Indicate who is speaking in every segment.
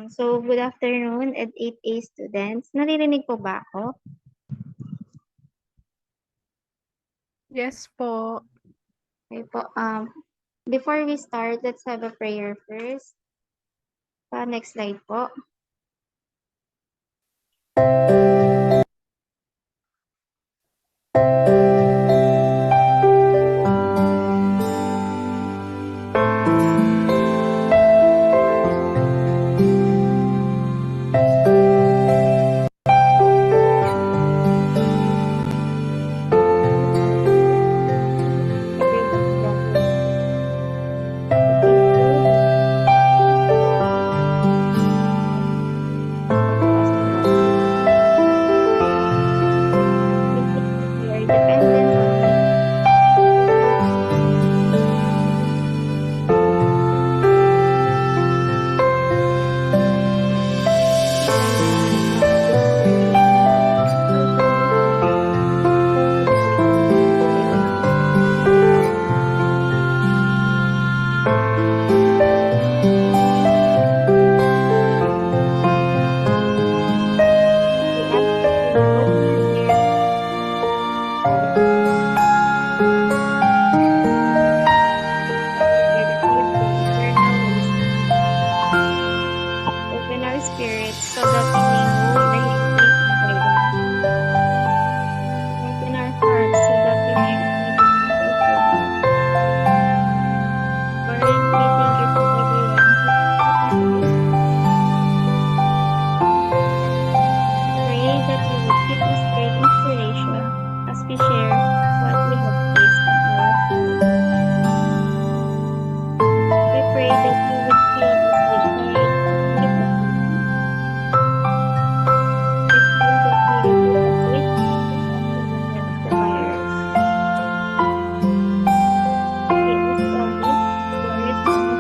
Speaker 1: So, good afternoon, Ed 8A students. Naririnig po ba ako?
Speaker 2: Yes po.
Speaker 1: Okay po. Before we start, let's have a prayer first. Next slide po. We are dependent on Open our spirits so that we may know the hidden guidance. Open our hearts so that we may Lord, we thank you for everyone. Pray that you would give us great inspiration as we share what we have faced in our lives. We pray that you would fill us with joy and give us we pray that you would give us wisdom and of the virus. We ask all this, glory to God.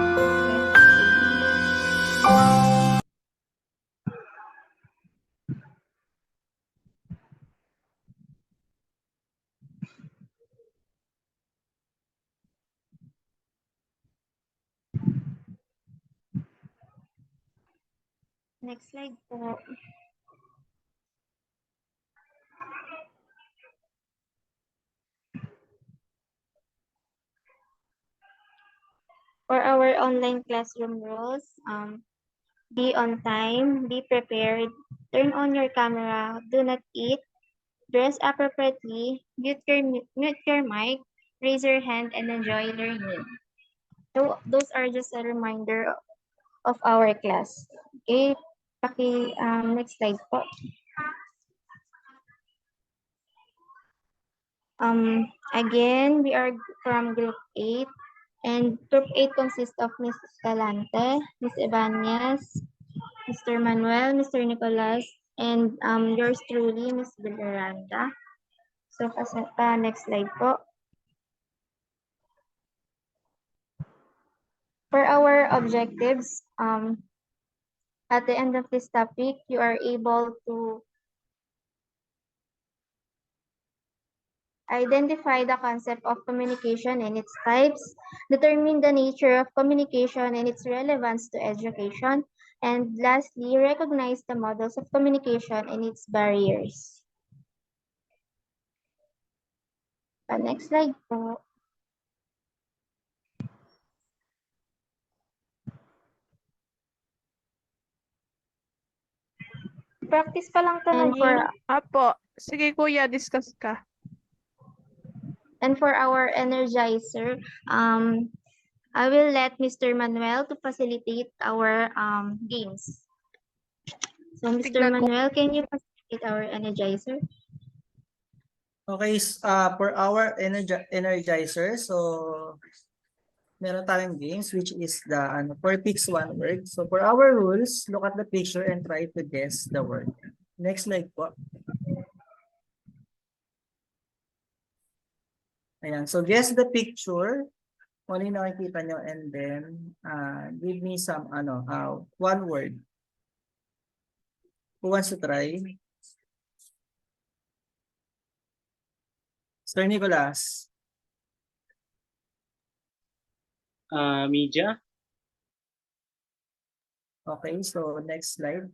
Speaker 1: Next slide po. For our online classroom rules, be on time, be prepared, turn on your camera, do not eat, dress appropriately, mute your mic, raise your hand, and enjoy learning. So those are just a reminder of our class. Okay, next slide po. Again, we are from group 8, and group 8 consists of Ms. Escalante, Ms. Ibanez, Mr. Manuel, Mr. Nicolas, and yours truly, Ms. Villaranda. So, next slide po. For our objectives, at the end of this topic, you are able to identify the concept of communication and its types, determine the nature of communication and its relevance to education, and lastly, recognize the models of communication and its barriers. Next slide po. Practice pa lang to na, Jean.
Speaker 2: Apo. Sige kuya, discuss ka.
Speaker 1: And for our energizer, I will let Mr. Manuel to facilitate our games. So, Mr.
Speaker 2: Tignan ko.
Speaker 1: Manuel, can you facilitate our energizer?
Speaker 3: Okay, for our energizer, so meron tayong games which is the for picks one word. So for our rules, look at the picture and try to guess the word. Next slide po. Ayan, so guess the picture. Kung ano yung nakikita nyo and then give me some one word. Who wants to try? Sir Nicolas.
Speaker 4: Media.
Speaker 3: Okay, so next slide.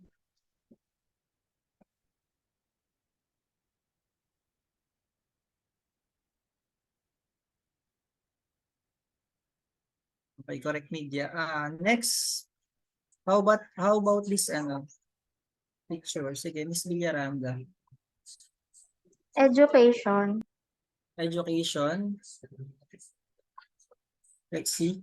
Speaker 3: Okay, correct media. Next, how about this picture? Sige, Miss Villaranda.
Speaker 1: Education.
Speaker 3: Education. Let's see.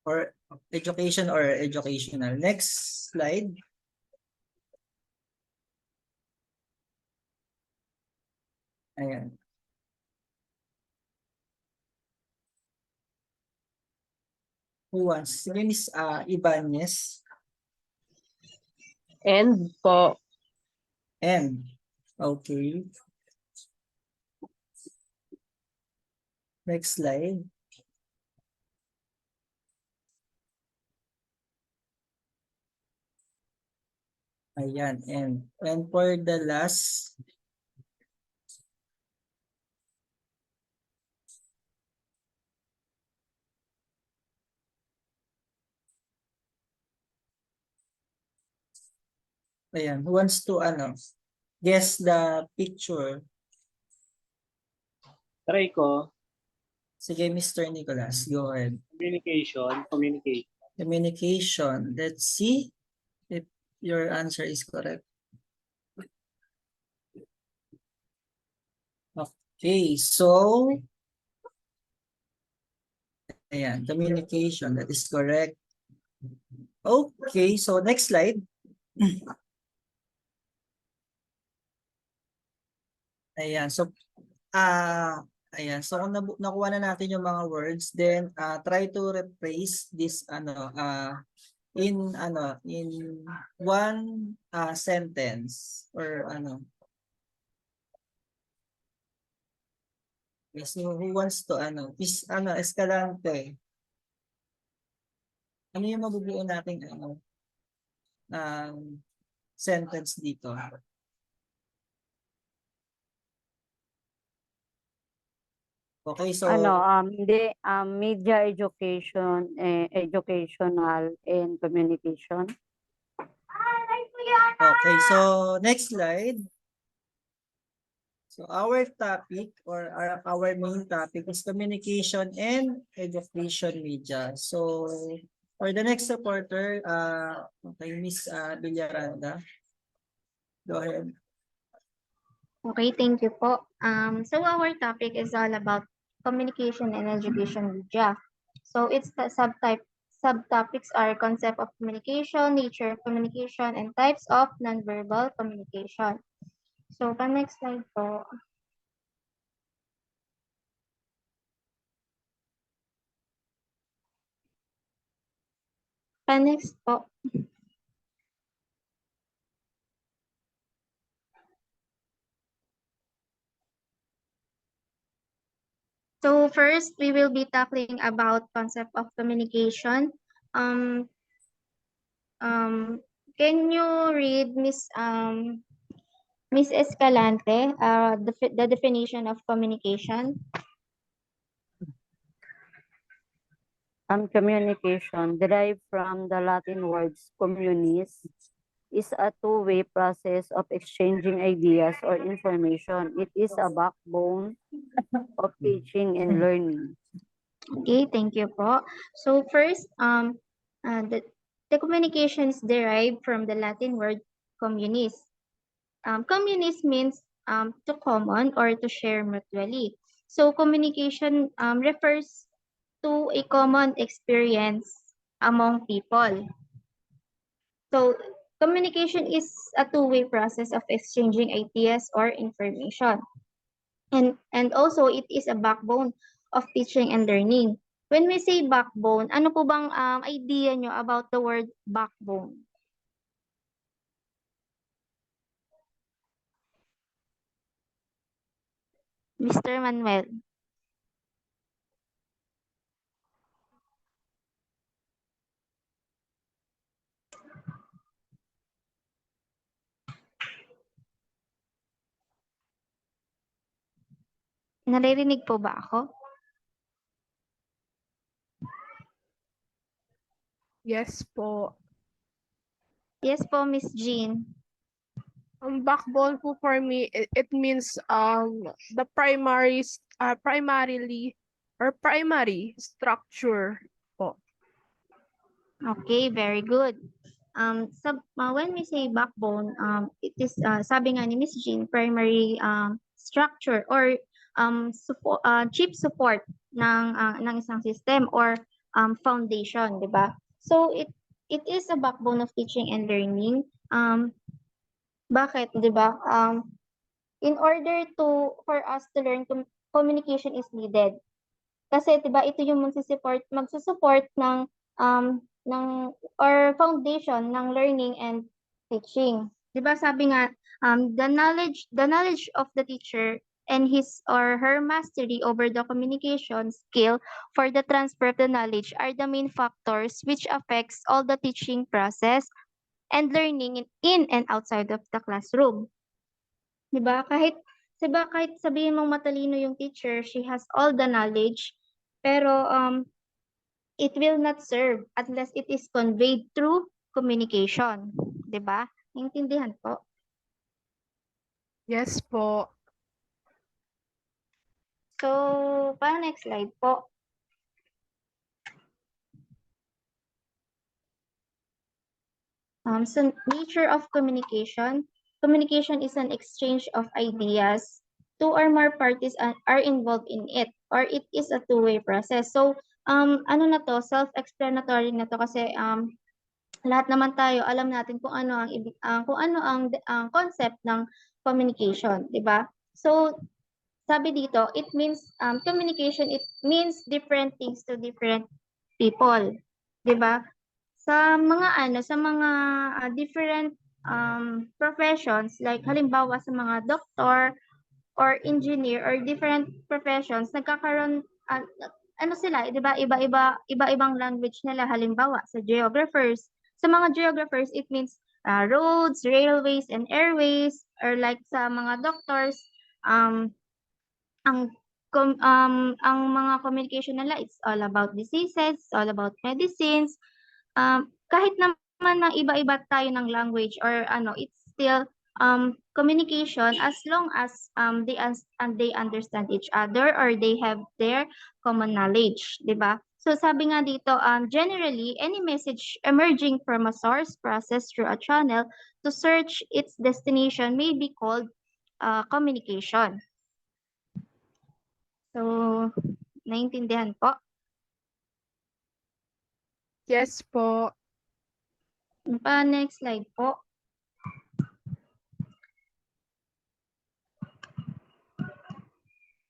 Speaker 3: Or education or educational. Next slide. Ayan. Who wants? Sige, Miss Ibanez.
Speaker 4: And po,
Speaker 3: And. Okay. Next slide. Ayan. And for the last. Ayan. Who wants to guess the picture?
Speaker 5: Try ko,
Speaker 3: Sige, Mr. Nicholas. Go ahead.
Speaker 5: communication.
Speaker 3: Communication. Let's see if your answer is correct. Okay, so ayan, communication. That is correct. Okay, so next slide. Ayan, so ayan, so kung nakuha na natin yung mga words, then try to replace this in one sentence or yes, who wants to Escalante. Ano yung mabubuo nating sentence dito? Okay, so
Speaker 4: hindi, media education, educational and communication.
Speaker 3: okay, so next slide. So our topic or our main topic is communication and education media. So for the next supporter, okay, Miss Villaranda. Go ahead.
Speaker 1: Okay, thank you po. So our topic is all about communication and education media. So its the subtopics are concept of communication, nature of communication, and types of nonverbal communication. So next slide po. Next po. So first, we will be tackling about concept of communication. Um, can you read Miss Escalante, the definition of communication?
Speaker 4: Communication, derived from the Latin words communis, is a two-way process of exchanging ideas or information. It is a backbone of teaching and learning.
Speaker 1: Okay, thank you po. So first, the communication is derived from the Latin word communis. Communis means to common or to share mutually. So communication refers to a common experience among people. So communication is a two-way process of exchanging ideas or information. And also it is a backbone of teaching and learning. When we say backbone, ano po bang idea nyo about the word backbone? Mr. Manuel. Naririnig po ba ako?
Speaker 2: Yes po.
Speaker 1: Yes po, Miss Jean.
Speaker 2: Ang backbone po for me, it means the primarily or primary structure po.
Speaker 1: Okay, very good. When we say backbone, it is sabi nga ni Miss Jean, primary structure or chief support ng isang system or foundation, di ba? So it is a backbone of teaching and learning. Bakit, di ba? In order for us to learn, communication is needed. Kasi 'di ba ito yung magsusupport ng or foundation ng learning and teaching. 'Di ba sabi nga the knowledge of the teacher and his or her mastery over the communication skill for the transfer of the knowledge are the main factors which affects all the teaching process and learning in and outside of the classroom. 'Di ba? Kahit sabihin mong matalino yung teacher, she has all the knowledge, pero it will not serve unless it is conveyed through communication, 'di ba? Naintindihan po.
Speaker 2: Yes po.
Speaker 1: So, next slide po. So nature of communication. Communication is an exchange of ideas. Two or more parties are involved in it, or it is a two-way process. So, ano na to, self-explanatory na to kasi lahat naman tayo alam natin kung ano ang concept ng communication, 'di ba? So, sabi dito, it means communication, it means different things to different people, 'di ba? Sa mga different professions, like halimbawa sa mga doktor or engineer or different professions, nagkakaroon ano sila, 'di ba? Iba-ibang language nila. Halimbawa sa geographers, sa mga geographers it means roads, railways and airways, or like sa mga doctors ang mga communication nila, it's all about diseases, it's all about medicines. Kahit naman na iba-iba tayo ng language or it's still communication as long as they understand each other or they have their common knowledge, 'di ba? So sabi nga dito, generally any message emerging from a source processed through a channel to search its destination may be called communication. So, naintindihan po?
Speaker 2: Yes po.
Speaker 1: Next slide po.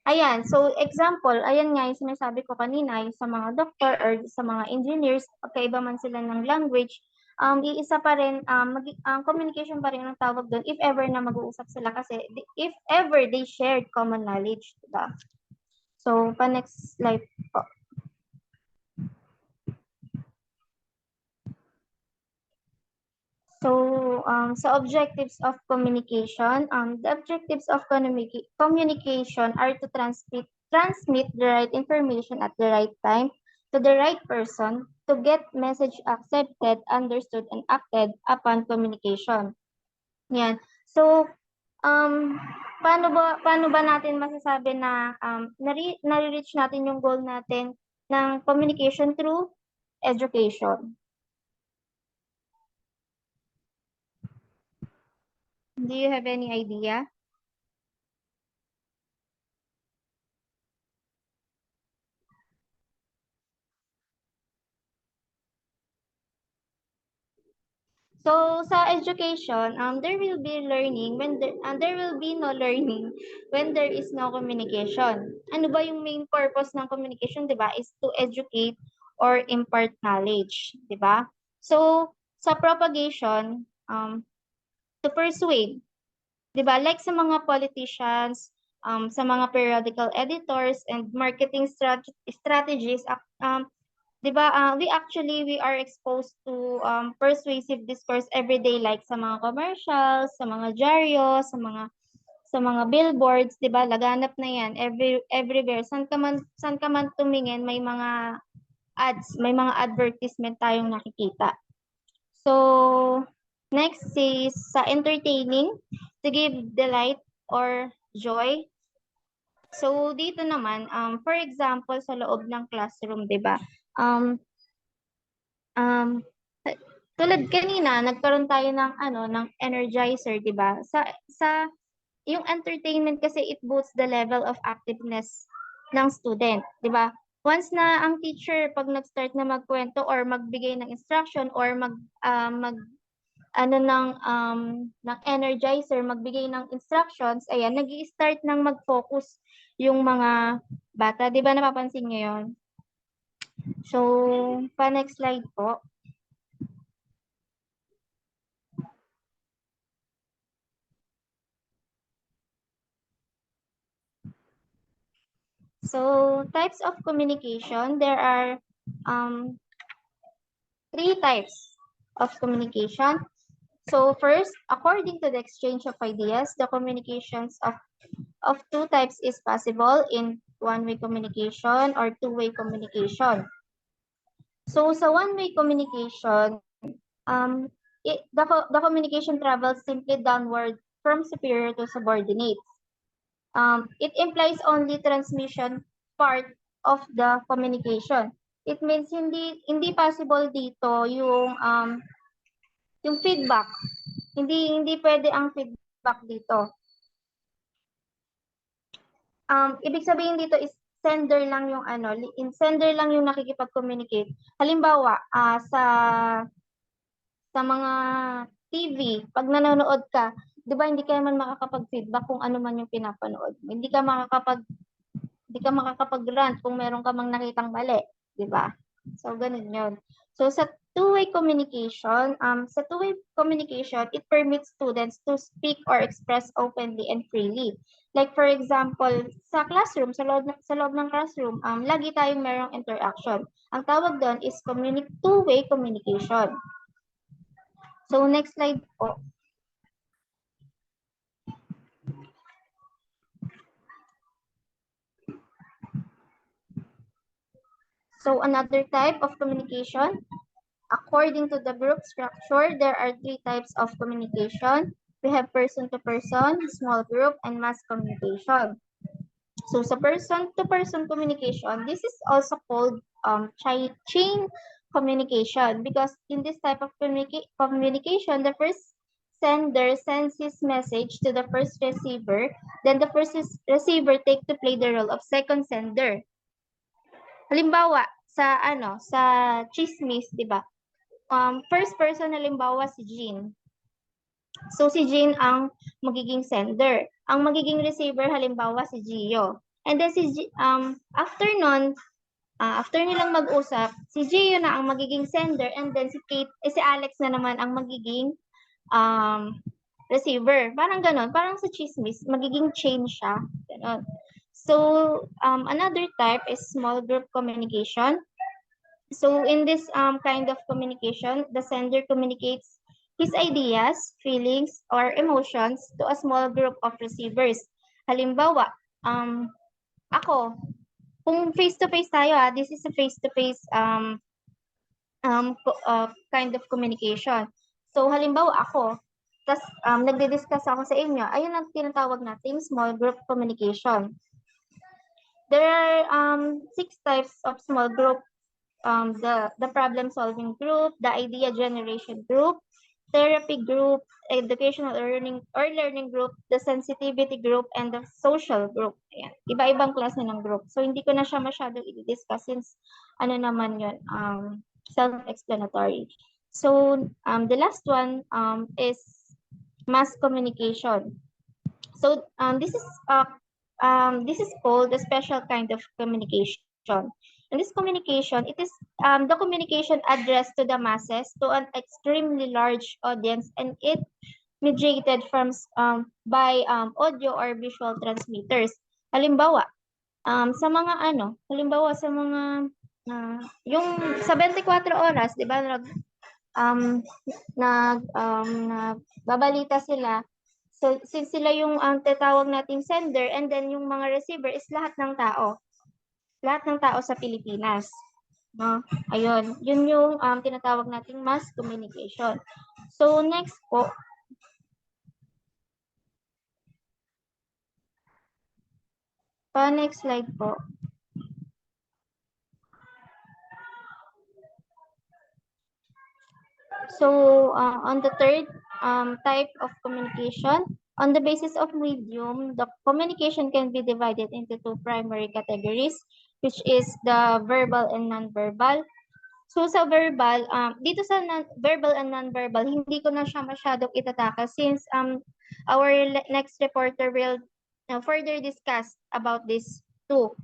Speaker 1: Ayan, so example, ayan nga yung sinasabi ko kanina, yung sa mga doctor or sa mga engineers, magkaiba man sila ng language, iisa pa rin, communication pa rin ang tawag doon if ever na mag-uusap sila kasi if ever they shared common knowledge, diba? So, next slide po. So, sa objectives of communication, the objectives of communication are to transmit the right information at the right time to the right person to get message accepted, understood, and acted upon communication. Yan. So, paano ba natin masasabi na nare-reach natin yung goal natin ng communication through education? Do you have any idea? So sa education, there will be learning when there will be no learning when there is no communication. Ano ba yung main purpose ng communication, 'di ba? Is to educate or impart knowledge, 'di ba? So sa propagation, to persuade, 'di ba? Like sa mga politicians, sa mga periodical editors and marketing strategies, 'di ba, we are exposed to persuasive discourse every day, like sa mga commercials, sa mga dyaryo, sa mga billboards, 'di ba? Laganap na 'yan everywhere. San ka man tumingin, may mga ads, may mga advertisement tayong nakikita. So, next is sa entertaining, to give delight or joy. So, dito naman, for example, sa loob ng classroom, 'di ba? Um, um, tulad kanina, nagkaroon tayo ng ng energizer, 'di ba? Sa yung entertainment kasi it boosts the level of activeness ng student, 'di ba? Once na ang teacher pag nag-start na magkwento or magbigay ng instruction or mag ng energizer, magbigay ng instructions, ayan, nag-i-start ng mag-focus yung mga bata, 'di ba napapansin niyo 'yon? So, next slide po. So, types of communication, there are three types of communication. So, first, according to the exchange of ideas, the communications of two types is possible in one-way communication or two-way communication. So, sa one-way communication, the communication travels simply downward from superior to subordinate. It implies only transmission part of the communication. It means hindi possible dito yung feedback. Hindi pwede ang feedback dito. Ibig sabihin dito is sender lang yung sender lang yung nakikipag-communicate. Halimbawa, sa mga TV, pag nanonood ka, 'di ba hindi ka naman makakapag-feedback kung ano man yung pinapanood mo. Hindi ka makakapag-rant kung meron ka mang nakitang mali, 'di ba? So ganun 'yon. So sa two-way communication, it permits students to speak or express openly and freely. Like for example, sa classroom, sa loob ng classroom, lagi tayong merong interaction. Ang tawag doon is two-way communication. So next slide po. So another type of communication, according to the group structure, there are three types of communication. We have person-to-person, small group, and mass communication. So sa person-to-person communication, this is also called chain communication because in this type of communication, the first sender sends his message to the first receiver, then the first receiver take to play the role of second sender. Halimbawa, sa chismis, 'di ba? First person halimbawa si Jean. So si Jean ang magiging sender. Ang magiging receiver halimbawa si Gio. And then after nilang mag-usap, si Gio na ang magiging sender and then si Alex na naman ang magiging receiver. Parang ganon, parang sa chismis, magiging chain siya. Ganon. So, another type is small group communication. So, in this kind of communication, the sender communicates his ideas, feelings, or emotions to a small group of receivers. Halimbawa, ako, kung face-to-face tayo, this is a face-to-face kind of communication. So, halimbawa ako, tas nagdi-discuss ako sa inyo, ayun ang tinatawag nating small group communication. There are 6 types of small group. The problem-solving group, the idea generation group, therapy group, educational learning group, the sensitivity group, and the social group. Ayan. Iba-ibang klase ng group. So, hindi ko na siya masyadong i-discuss since naman yun, self-explanatory. So, the last one is mass communication. So, this is called a special kind of communication. In this communication, it is the communication addressed to the masses, to an extremely large audience, and it mediated by audio or visual transmitters. Halimbawa, sa mga yung sa 24 oras, 'di ba, nagbabalita sila So, since sila yung tatawag nating sender and then yung mga receiver is lahat ng tao. Lahat ng tao sa Pilipinas. No? Ayun, yun yung tinatawag nating mass communication. So, next po, next slide po. So, on the third type of communication, on the basis of medium, the communication can be divided into two primary categories, which is the verbal and non-verbal. So, sa verbal, dito sa verbal and non-verbal, hindi ko na siya masyadong itataka since our next reporter will further discuss about this two.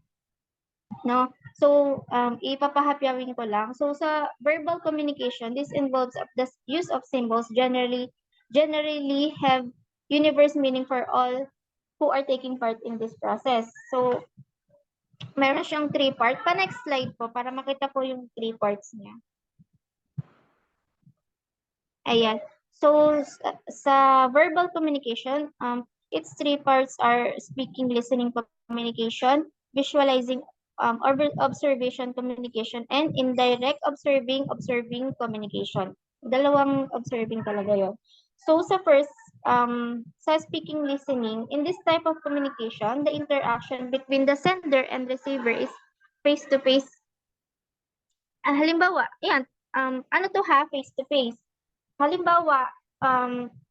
Speaker 1: No? So, ipapahapyawin ko lang. So, sa verbal communication, this involves the use of symbols generally have universe meaning for all who are taking part in this process. So, meron siyang 3 part. Pa-next slide po para makita po yung 3 parts niya. Ayan. So, sa verbal communication, its 3 parts are speaking, listening communication, visualizing observation communication, and indirect observing communication. Dalawang observing talaga yun. So, sa first, sa speaking listening, in this type of communication, the interaction between the sender and receiver is face-to-face. Halimbawa, yan, ano to ha, face-to-face. Halimbawa,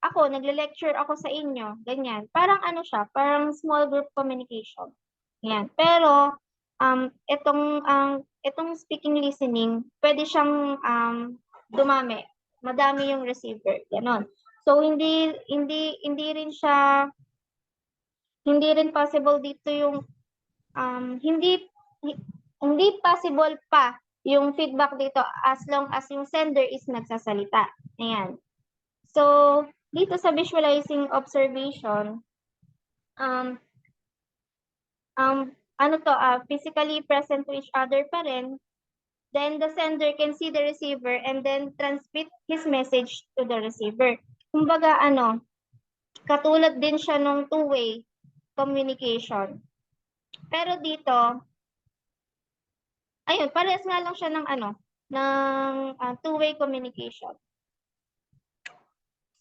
Speaker 1: ako, nagle-lecture ako sa inyo, ganyan. Parang ano siya, parang small group communication. Yan. Pero, itong speaking listening, pwede siyang dumami. Madami yung receiver. Ganon. So, hindi rin possible dito yung, hindi possible pa yung feedback dito as long as yung sender is nagsasalita. Ayan. So, dito sa visualizing observation, physically present to each other pa rin, then the sender can see the receiver and then transmit his message to the receiver. Kumbaga, katulad din siya nung two-way communication. Pero dito, ayun, parehas nga lang siya ng two-way communication.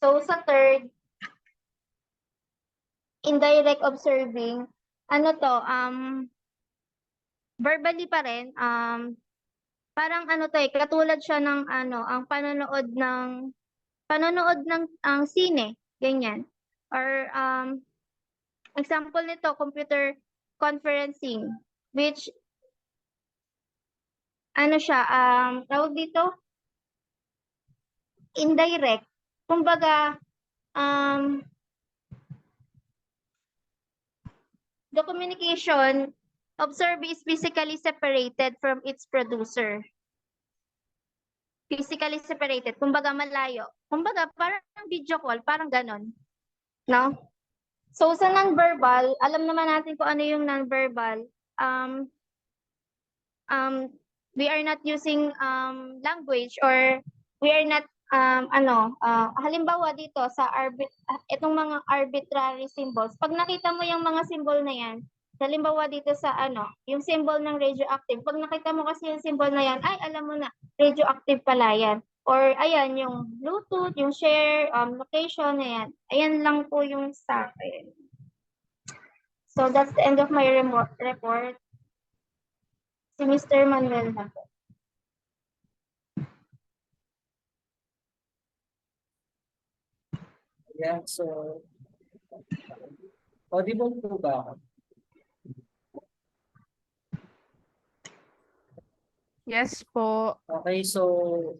Speaker 1: So, sa third, indirect observing, verbally pa rin, parang katulad siya ng ang panonood ng sine, ganyan. Or, example nito, computer conferencing, which, tawag dito, indirect. Kumbaga, the communication observed is physically separated from its producer. Physically separated. Kumbaga malayo. Kumbaga parang video call, parang ganon. No? So sa non-verbal, alam naman natin kung ano yung non-verbal. We are not using language or we are not halimbawa dito sa itong mga arbitrary symbols. Pag nakita mo yung mga symbol na yan, halimbawa dito sa yung symbol ng radioactive, pag nakita mo kasi yung symbol na yan, ay alam mo na, radioactive pala yan. Or ayan, yung Bluetooth, yung share, location na yan. Ayan lang po yung sa akin. So that's the end of my report. Si Mr. Manuel na po.
Speaker 3: Yeah, so, audible po ba ako?
Speaker 2: Yes po.
Speaker 3: Okay, so,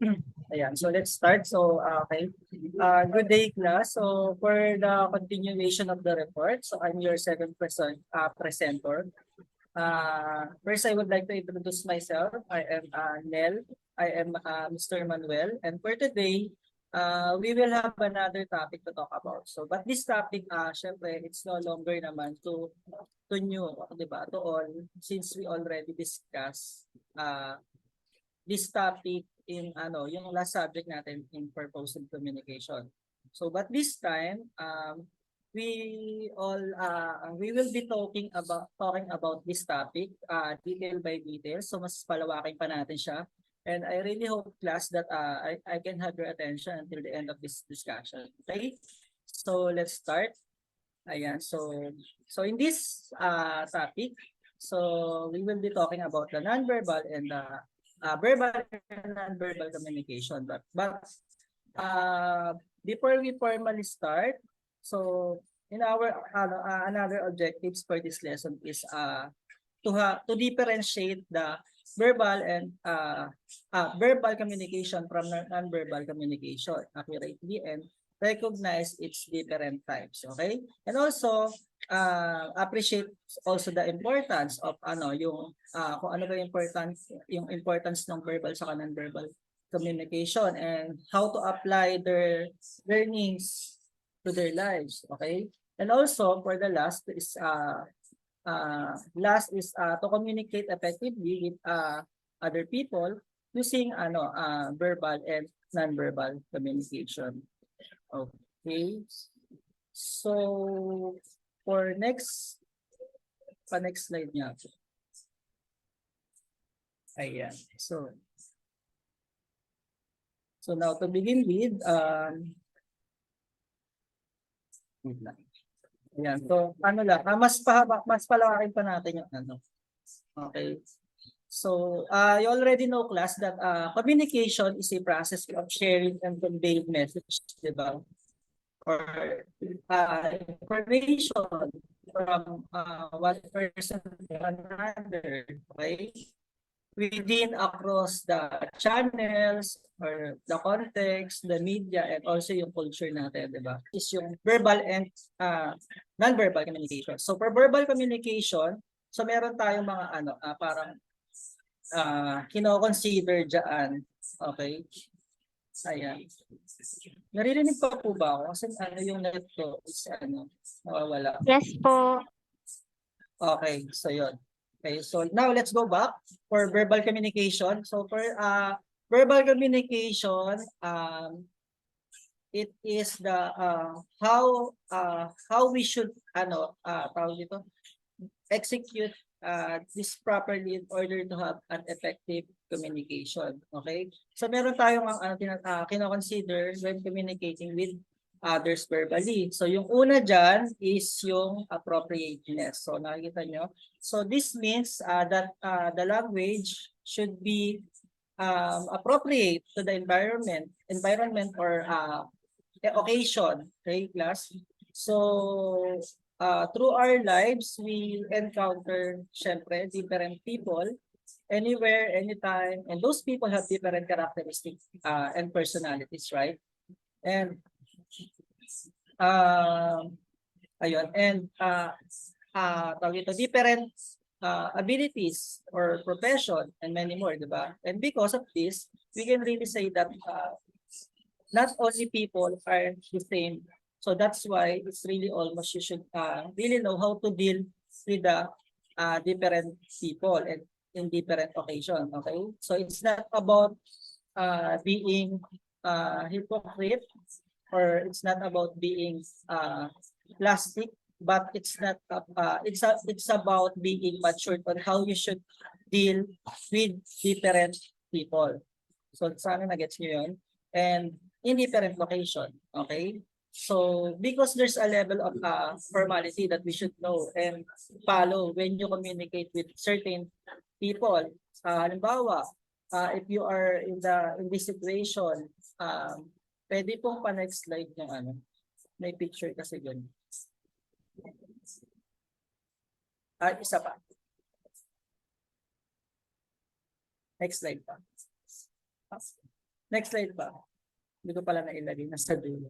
Speaker 3: ayan, so let's start. So, okay. Good day, class. So, for the continuation of the report, so I'm your second presenter. First, I would like to introduce myself. I am Nel. I am Mr. Manuel. And for today, we will have another topic to talk about. So, but this topic, syempre, it's no longer naman to new, diba? To all, since we already discussed this topic in yung last subject natin in purposeful communication. So, but this time, we will be talking about this topic detail by detail. So mas palawakin pa natin siya. And I really hope, class, that I can have your attention until the end of this discussion. Okay? So let's start. Ayan. So in this topic, so we will be talking about the nonverbal and verbal and nonverbal communication. But before we formally start, so in our another objectives for this lesson is to differentiate the verbal and verbal communication from non-verbal communication accurately and recognize its different types. Okay, and also appreciate also the importance of kung ano ba yung importance ng verbal sa non-verbal communication and how to apply their learnings to their lives. Okay, and also for the last is to communicate effectively with other people using verbal and non-verbal communication. Okay, so for next slide niya. Ayan. So now to begin with, wait lang. Ayan. So mas palawakin pa natin yung ano. Okay. So you already know, class, that communication is a process of sharing and conveying message, di ba? Or information from one person to another, okay? Within across the channels or the context, the media, and also yung culture natin, di ba? Is yung verbal and non-verbal communication. So for verbal communication, so meron tayong mga parang kino-consider dyan. Okay? Ayan. Naririnig pa po ba ako? Kasi yung net ko is nawawala.
Speaker 1: Yes po.
Speaker 3: Okay, so yun. Okay, so now let's go back for verbal communication. So for verbal communication, it is the how we should tawag dito, execute this properly in order to have an effective communication. Okay? So meron tayong kino-consider when communicating with others verbally. So yung una dyan is yung appropriateness. So nakikita nyo. So this means that the language should be appropriate to the environment or occasion. Okay, class? So through our lives, we encounter, syempre, different people anywhere, anytime, and those people have different characteristics and personalities, right? And ayun, and tawag ito, different abilities or profession and many more, di ba? And because of this, we can really say that not only people are the same. So that's why it's really almost you should really know how to deal with the different people and in different occasion. Okay, so it's not about being hypocrite, or it's not about being plastic, but it's not it's about being matured on how you should deal with different people. So sana na-gets nyo yun. And in different location. Okay, so because there's a level of formality that we should know and follow when you communicate with certain people. Halimbawa, if you are in this situation, pwede pong pa-next slide ng may picture kasi ganun. Isa pa. Next slide pa. Next slide pa. Hindi ko pala nailagay na sa dulo.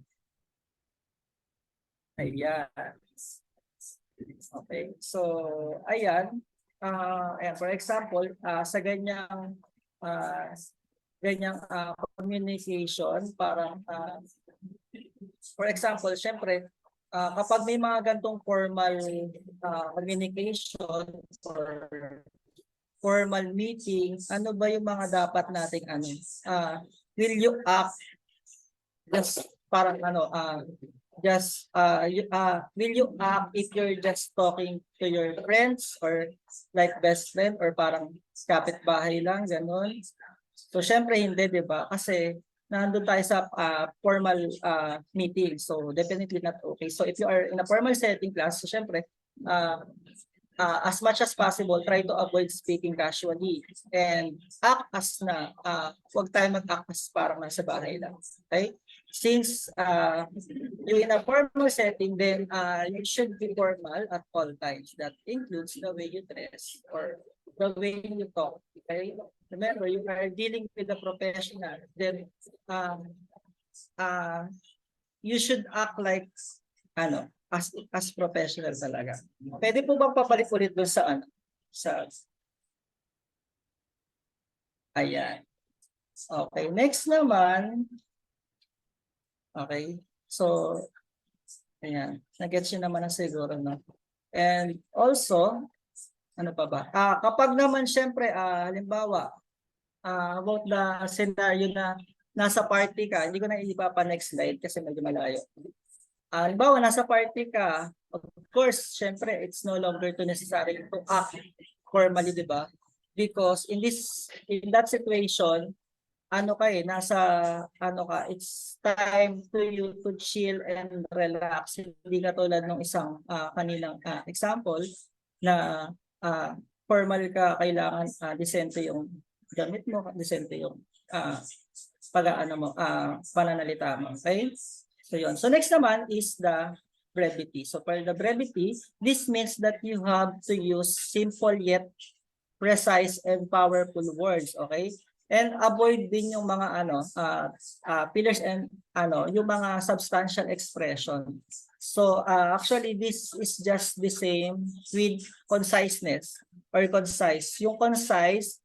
Speaker 3: Ayan. Okay. So, ayan. Ayan, for example, sa ganyang communication, parang for example, syempre, kapag may mga gantong formal communication or formal meeting, ano ba yung mga dapat nating will you act just parang will you act if you're just talking to your friends or like best friend or parang kapitbahay lang, ganun? So, syempre hindi, di ba? Kasi nandun tayo sa formal meeting. So, definitely not okay. So, if you are in a formal setting class, so syempre, as much as possible, try to avoid speaking casually and act as na, huwag tayo mag-act as parang nasa bahay lang. Okay? Since you're in a formal setting, then you should be formal at all times. That includes the way you dress or the way you talk. Okay? Remember, you are dealing with a professional. Then, you should act like as professional talaga. Pwede po bang papalit ulit doon sa ayan. Okay, next naman. Okay. So ayan, nag-gets niyo naman na siguro, no? And also, ano pa ba? Kapag naman syempre halimbawa about the scenario na nasa party ka, hindi ko na ipapa next slide kasi medyo malayo. Halimbawa, nasa party ka, of course, syempre, it's no longer too necessary to act formally, di ba? Because in that situation, it's time to you to chill and relax. Hindi katulad ng isang kanilang example na formal ka, kailangan decente yung gamit mo, decente yung pananalita mo. Okay? So yun. So next naman is the brevity. So for the brevity, this means that you have to use simple yet precise and powerful words, okay? And avoid din yung mga pillars and yung mga substantial expression. So actually this is just the same with conciseness or concise. Yung concise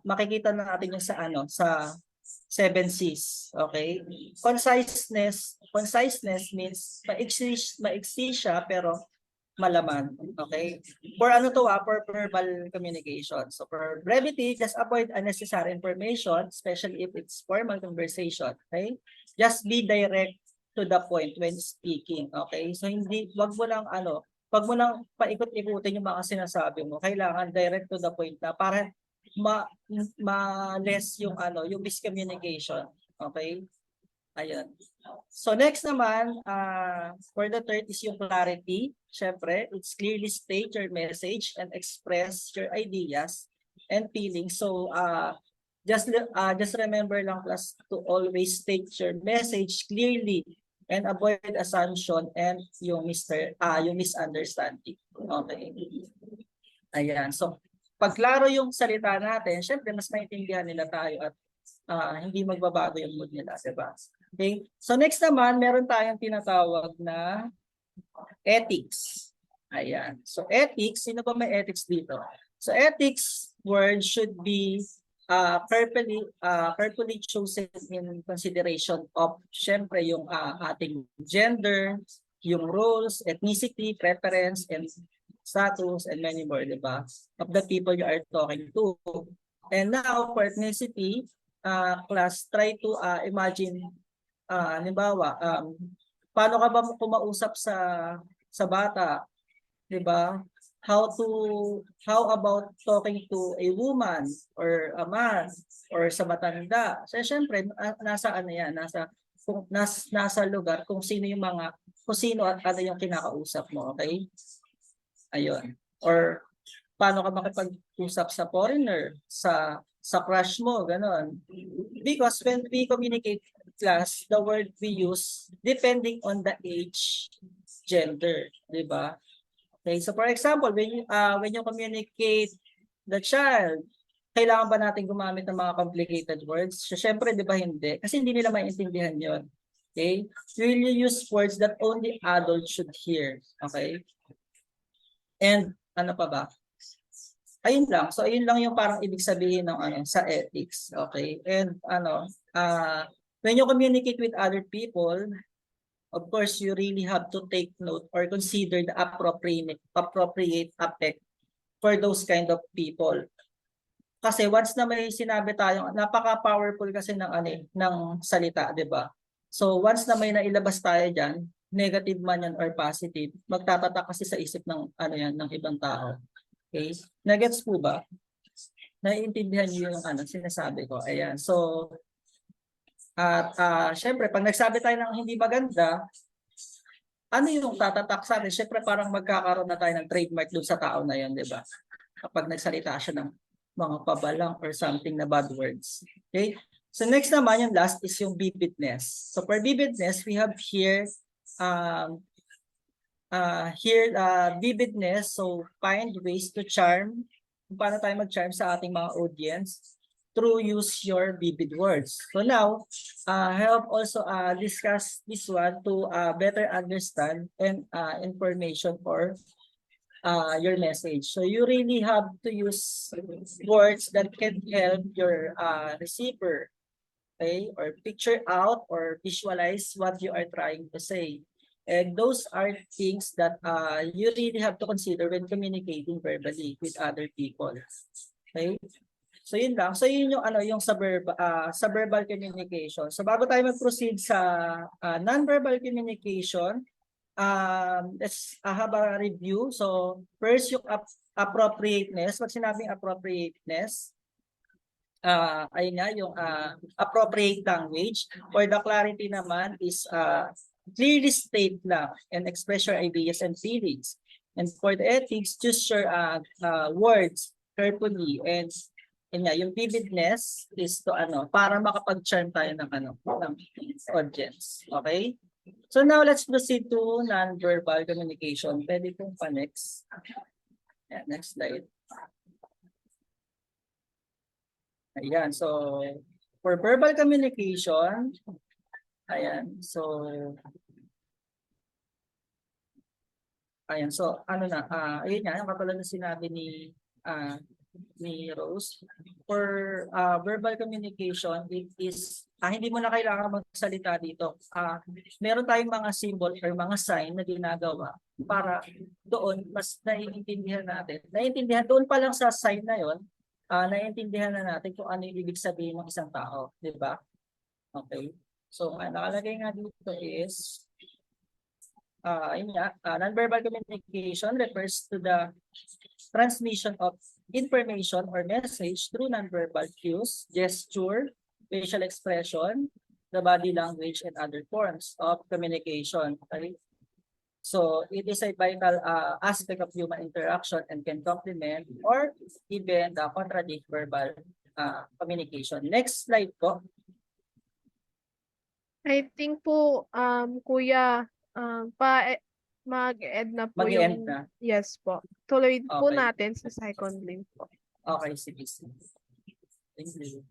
Speaker 3: makikita na natin yung sa 7 C's, okay? Conciseness means maiksi siya pero malaman, okay? For for verbal communication. So for brevity, just avoid unnecessary information, especially if it's formal conversation, okay? Just be direct to the point when speaking, okay? So wag mo lang paikot-ikutin yung mga sinasabi mo. Kailangan direct to the point na para ma-less yung yung miscommunication. Okay? Ayun. So next naman, for the third is yung clarity. Syempre, it's clearly state your message and express your ideas and feelings. So just remember lang class to always state your message clearly and avoid assumption and yung misunderstanding. Okay? Ayan. So pag klaro yung salita natin, syempre mas maintindihan nila tayo at hindi magbabago yung mood nila, diba? Okay? So next naman, meron tayong tinatawag na ethics. Ayan. So ethics, sino ba may ethics dito? So ethics word should be carefully chosen in consideration of syempre yung ating gender, yung roles, ethnicity, preference, and status, and many more, diba? Of the people you are talking to. And now, for ethnicity, class, try to imagine, halimbawa, paano ka ba kumausap sa bata? Diba? How about talking to a woman or a man or sa matanda? So, syempre, nasa lugar kung sino at ano yung kinakausap mo, okay? Ayun. Or paano ka makipag-usap sa foreigner, sa crush mo, ganon. Because when we communicate class, the word we use depending on the age, gender, di ba? Okay, so for example, when you communicate the child, kailangan ba natin gumamit ng mga complicated words? So, syempre, di ba hindi? Kasi hindi nila maintindihan yon. Okay? Will you use words that only adults should hear? Okay? And ano pa ba? Ayun lang. So ayun lang yung parang ibig sabihin ng sa ethics, okay? And when you communicate with other people, of course you really have to take note or consider the appropriate effect for those kind of people. Kasi once na may sinabi tayong napaka-powerful kasi ng salita, 'di ba? So once na may nailabas tayo diyan, negative man yan or positive, magtatatak kasi sa isip ng ano yan, ng ibang tao. Okay? Nagets po ba? Naiintindihan niyo yung ano sinasabi ko. Ayan. So at syempre pag nagsabi tayo ng hindi maganda, ano yung tatatak sa atin? Syempre parang magkakaroon na tayo ng trademark doon sa tao na yun, di ba? Kapag nagsalita siya ng mga pabalang or something na bad words. Okay? So next naman, yung last is yung vividness. So for vividness, we have here vividness. So find ways to charm. Kung paano tayo mag-charm sa ating mga audience through use your vivid words. So now, I have also discussed this one to better understand and information or your message. So you really have to use words that can help your receiver, okay, or picture out or visualize what you are trying to say. And those are things that you really have to consider when communicating verbally with other people. Okay? So yun lang. So yun yung ano yung sa verbal communication. So bago tayo mag-proceed sa non-verbal communication, let's have a review. So first yung appropriateness. Pag sinabing appropriateness, ayun nga yung appropriate language. For the clarity naman is clearly state lang and express your ideas and feelings. And for the ethics, choose your words carefully. And yung vividness is to ano para makapag-charm tayo ng ano ng audience. Okay? So now let's proceed to non-verbal communication. Pwede pong pa-next. Yeah, next slide. Ayan, so for verbal communication, ayan, so ano na, ayun nga, katulad na sinabi ni Rose, for verbal communication, it is, hindi mo na kailangan magsalita dito. Meron tayong mga symbol or mga sign na ginagawa para doon mas naiintindihan natin. Naiintindihan doon pa lang sa sign na yon, naiintindihan na natin kung ano yung ibig sabihin ng isang tao, di ba? Okay. So, nakalagay nga dito is non-verbal communication refers to the transmission of information or message through non-verbal cues, gesture, facial expression, the body language, and other forms of communication. Okay? So it is a vital aspect of human interaction and can complement or even contradict verbal communication. Next slide po.
Speaker 2: I think po, Kuya, mag-end na po
Speaker 3: Mag-end
Speaker 2: yung...
Speaker 3: na.
Speaker 2: Yes po. Tuloy po
Speaker 3: Okay.
Speaker 2: natin sa second link po.
Speaker 3: Okay, sige. Thank you.